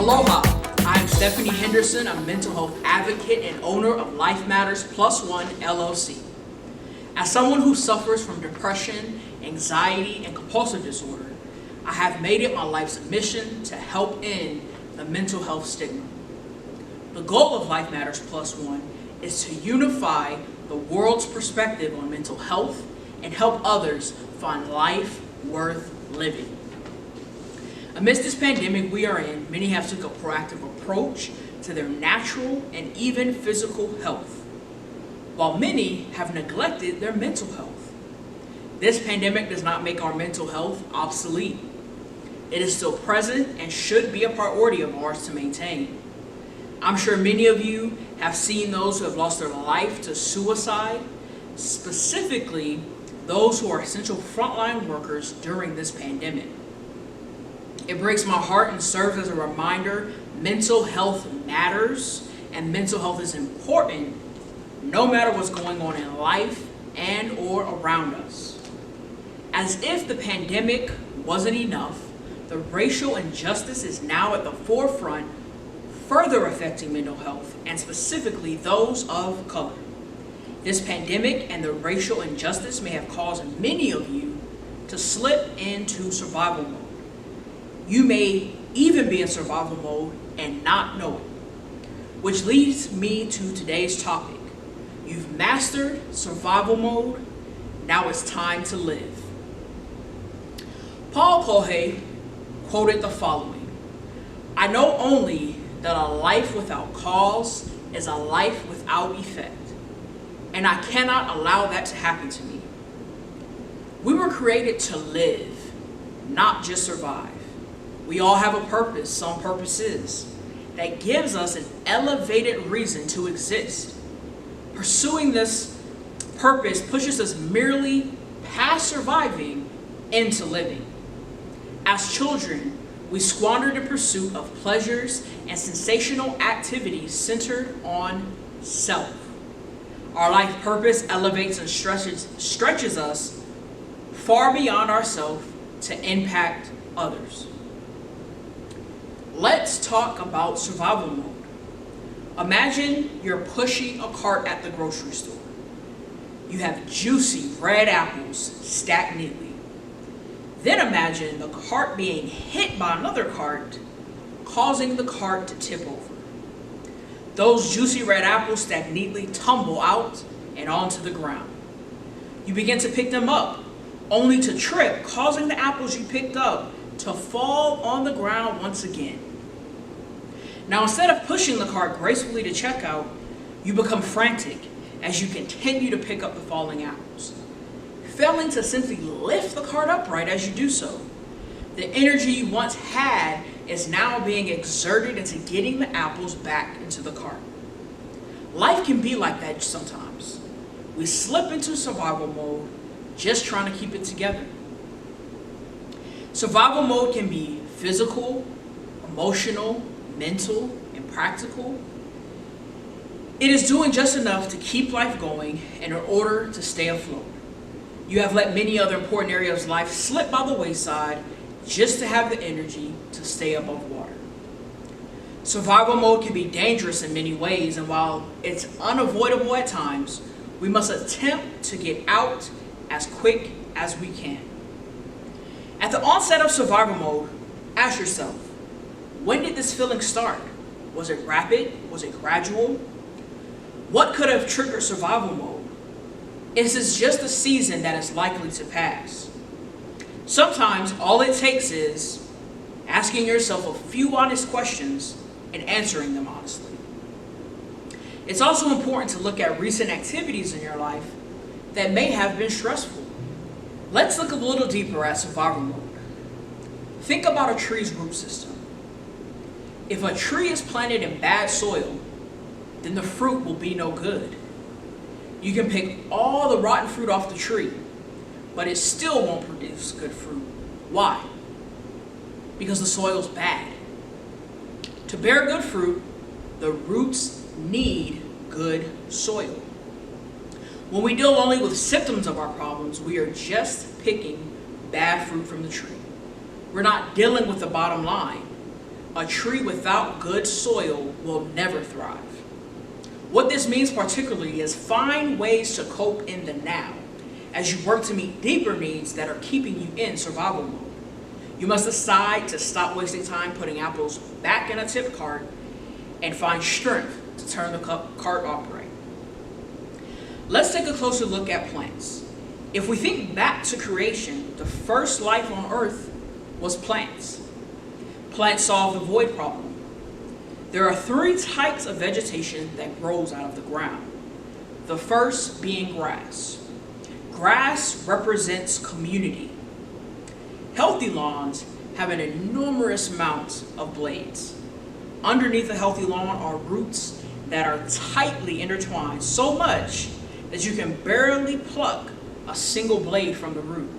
Aloha, I'm Stephanie Henderson, a mental health advocate and owner of Life Matters Plus One LLC. As someone who suffers from depression, anxiety, and compulsive disorder, I have made it my life's mission to help end the mental health stigma. The goal of Life Matters Plus One is to unify the world's perspective on mental health and help others find life worth living. Amidst this pandemic we are in, many have took a proactive approach to their natural and even physical health, while many have neglected their mental health. This pandemic does not make our mental health obsolete. It is still present and should be a priority of ours to maintain. I'm sure many of you have seen those who have lost their life to suicide, specifically those who are essential frontline workers during this pandemic. It breaks my heart and serves as a reminder mental health matters and mental health is important no matter what's going on in life and or around us. As if the pandemic wasn't enough, the racial injustice is now at the forefront, further affecting mental health and specifically those of color. This pandemic and the racial injustice may have caused many of you to slip into survival mode. You may even be in survival mode and not know it. Which leads me to today's topic. You've mastered survival mode, now it's time to live. Paul Kohei quoted the following: "I know only that a life without cause is a life without effect, and I cannot allow that to happen to me." We were created to live, not just survive. We all have a purpose, some purposes, that gives us an elevated reason to exist. Pursuing this purpose pushes us merely past surviving into living. As children, we squandered in pursuit of pleasures and sensational activities centered on self. Our life purpose elevates and stretches us far beyond ourselves to impact others. Let's talk about survival mode. Imagine you're pushing a cart at the grocery store. You have juicy red apples stacked neatly. Then imagine the cart being hit by another cart, causing the cart to tip over. Those juicy red apples stacked neatly tumble out and onto the ground. You begin to pick them up, only to trip, causing the apples you picked up to fall on the ground once again. Now, instead of pushing the cart gracefully to checkout, you become frantic as you continue to pick up the falling apples, failing to simply lift the cart upright as you do so. The energy you once had is now being exerted into getting the apples back into the cart. Life can be like that sometimes. We slip into survival mode, just trying to keep it together. Survival mode can be physical, emotional, mental, and practical. It is doing just enough to keep life going and in order to stay afloat. You have let many other important areas of life slip by the wayside just to have the energy to stay above water. Survival mode can be dangerous in many ways, and while it's unavoidable at times, we must attempt to get out as quick as we can. At the onset of survival mode, ask yourself, when did this feeling start? Was it rapid? Was it gradual? What could have triggered survival mode? Is this just a season that is likely to pass? Sometimes all it takes is asking yourself a few honest questions and answering them honestly. It's also important to look at recent activities in your life that may have been stressful. Let's look a little deeper at survival mode. Think about a tree's root system. If a tree is planted in bad soil, then the fruit will be no good. You can pick all the rotten fruit off the tree, but it still won't produce good fruit. Why? Because the soil's bad. To bear good fruit, the roots need good soil. When we deal only with symptoms of our problems, we are just picking bad fruit from the tree. We're not dealing with the bottom line. A tree without good soil will never thrive. What this means particularly is find ways to cope in the now as you work to meet deeper needs that are keeping you in survival mode. You must decide to stop wasting time putting apples back in a tip cart and find strength to turn the cart upright. Let's take a closer look at plants. If we think back to creation, the first life on earth was plants. Plants solve the void problem. There are 3 types of vegetation that grows out of the ground. The first being grass. Grass represents community. Healthy lawns have an enormous amount of blades. Underneath a healthy lawn are roots that are tightly intertwined so much that you can barely pluck a single blade from the root.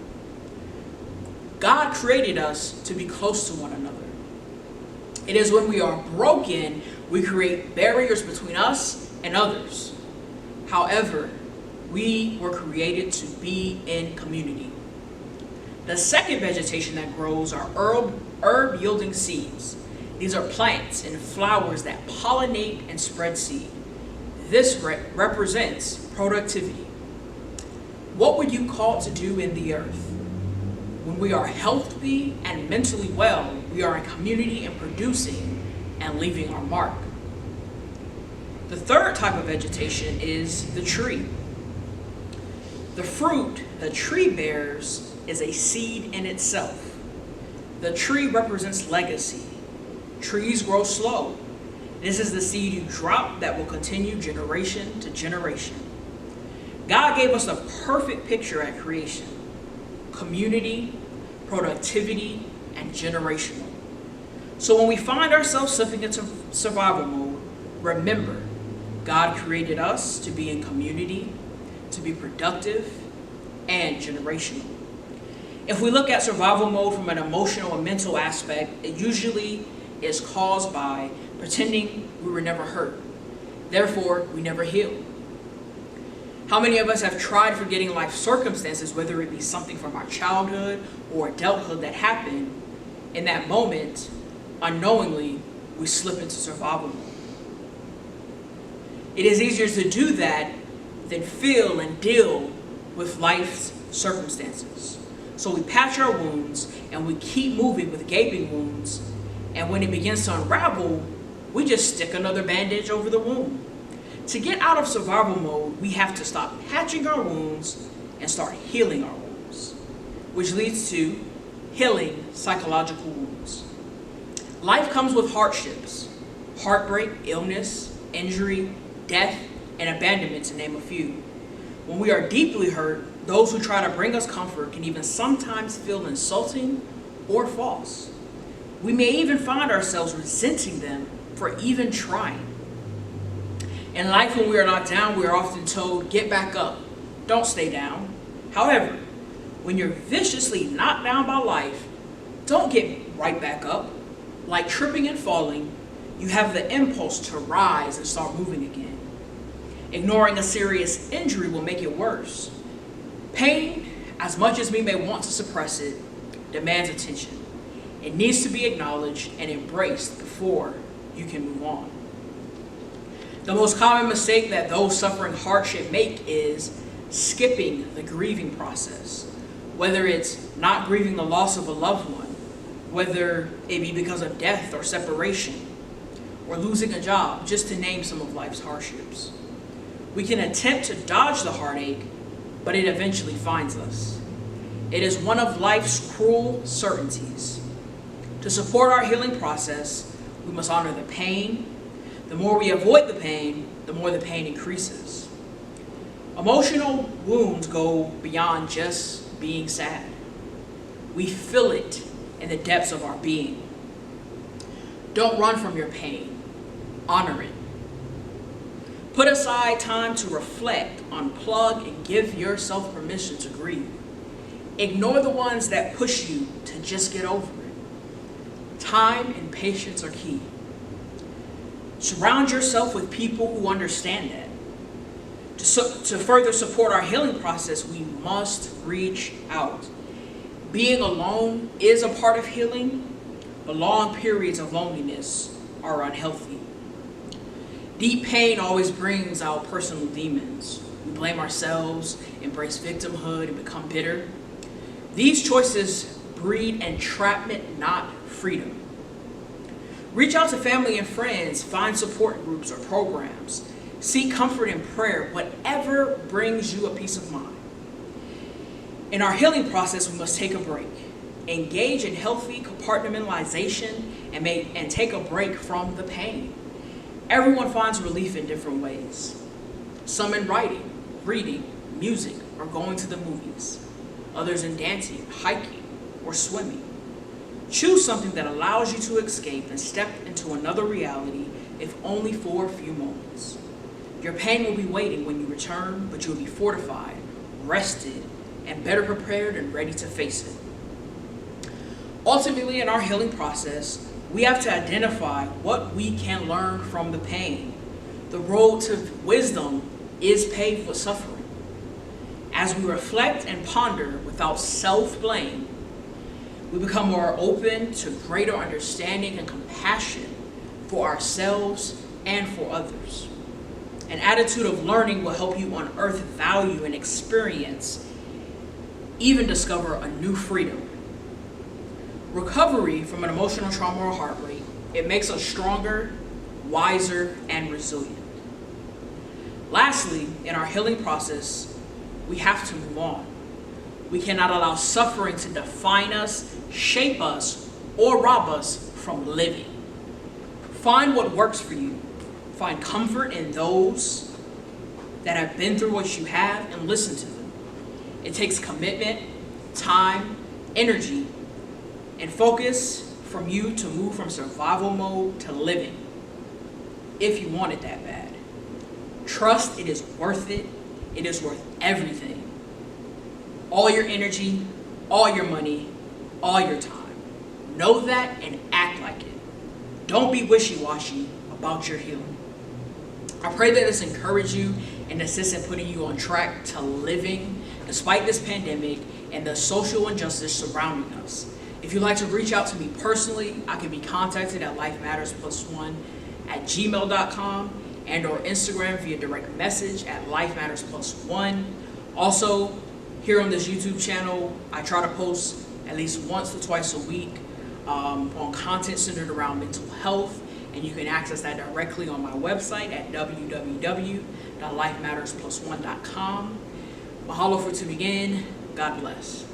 God created us to be close to one another. It is when we are broken, we create barriers between us and others. However, we were created to be in community. The second vegetation that grows are herb-yielding seeds. These are plants and flowers that pollinate and spread seed. This represents productivity. What were you called to do in the earth? When we are healthy and mentally well, we are in community and producing and leaving our mark. The third type of vegetation is the tree. The fruit the tree bears is a seed in itself. The tree represents legacy. Trees grow slow. This is the seed you drop that will continue generation to generation. God gave us a perfect picture at creation: community, productivity, and generational. So when we find ourselves slipping into survival mode, remember, God created us to be in community, to be productive, and generational. If we look at survival mode from an emotional and mental aspect, it usually is caused by pretending we were never hurt. Therefore, we never heal. How many of us have tried forgetting life circumstances, whether it be something from our childhood or adulthood that happened? In that moment, unknowingly, we slip into survival mode. It is easier to do that than feel and deal with life's circumstances. So we patch our wounds and we keep moving with gaping wounds. And when it begins to unravel, we just stick another bandage over the wound. To get out of survival mode, we have to stop patching our wounds and start healing our wounds, which leads to healing psychological wounds. Life comes with hardships: heartbreak, illness, injury, death, and abandonment, to name a few. When we are deeply hurt, those who try to bring us comfort can even sometimes feel insulting or false. We may even find ourselves resenting them for even trying. In life, when we are knocked down, we are often told, get back up, don't stay down. However, when you're viciously knocked down by life, don't get right back up. Like tripping and falling, you have the impulse to rise and start moving again. Ignoring a serious injury will make it worse. Pain, as much as we may want to suppress it, demands attention. It needs to be acknowledged and embraced before you can move on. The most common mistake that those suffering hardship make is skipping the grieving process. Whether it's not grieving the loss of a loved one, whether it be because of death or separation, or losing a job, just to name some of life's hardships. We can attempt to dodge the heartache, but it eventually finds us. It is one of life's cruel certainties. To support our healing process, we must honor the pain. The more we avoid the pain, the more the pain increases. Emotional wounds go beyond just being sad. We feel it in the depths of our being. Don't run from your pain. Honor it. Put aside time to reflect, unplug, and give yourself permission to grieve. Ignore the ones that push you to just get over it. Time and patience are key. Surround yourself with people who understand that. To further support our healing process, we must reach out. Being alone is a part of healing. but long periods of loneliness are unhealthy. Deep pain always brings out personal demons. We blame ourselves, embrace victimhood, and become bitter. These choices breed entrapment, not freedom. Reach out to family and friends, find support groups or programs. Seek comfort in prayer, whatever brings you a peace of mind. In our healing process, we must take a break. Engage in healthy compartmentalization and take a break from the pain. Everyone finds relief in different ways. Some in writing, reading, music, or going to the movies. Others in dancing, hiking, or swimming. Choose something that allows you to escape and step into another reality, if only for a few moments. Your pain will be waiting when you return, but you'll be fortified, rested, and better prepared and ready to face it. Ultimately, in our healing process, we have to identify what we can learn from the pain. The road to wisdom is paved with suffering. As we reflect and ponder without self-blame, we become more open to greater understanding and compassion for ourselves and for others. An attitude of learning will help you unearth value and experience, even discover a new freedom. Recovery from an emotional trauma or heartbreak, it makes us stronger, wiser, and resilient. Lastly, in our healing process, we have to move on. We cannot allow suffering to define us, shape us, or rob us from living. Find what works for you. Find comfort in those that have been through what you have and listen to them. It takes commitment, time, energy, and focus from you to move from survival mode to living, if you want it that bad. Trust it is worth it. It is worth everything. All your energy, all your money, all your time. Know that and act like it. Don't be wishy-washy about your healing. I pray that this encouraged you and assists in putting you on track to living despite this pandemic and the social injustice surrounding us. If you'd like to reach out to me personally, I can be contacted at lifemattersplusone@gmail.com and or Instagram via direct message at lifemattersplusone. Also, here on this YouTube channel, I try to post at least once or twice a week on content centered around mental health, and you can access that directly on my website at www.lifemattersplusone.com. Mahalo for tuning in. God bless.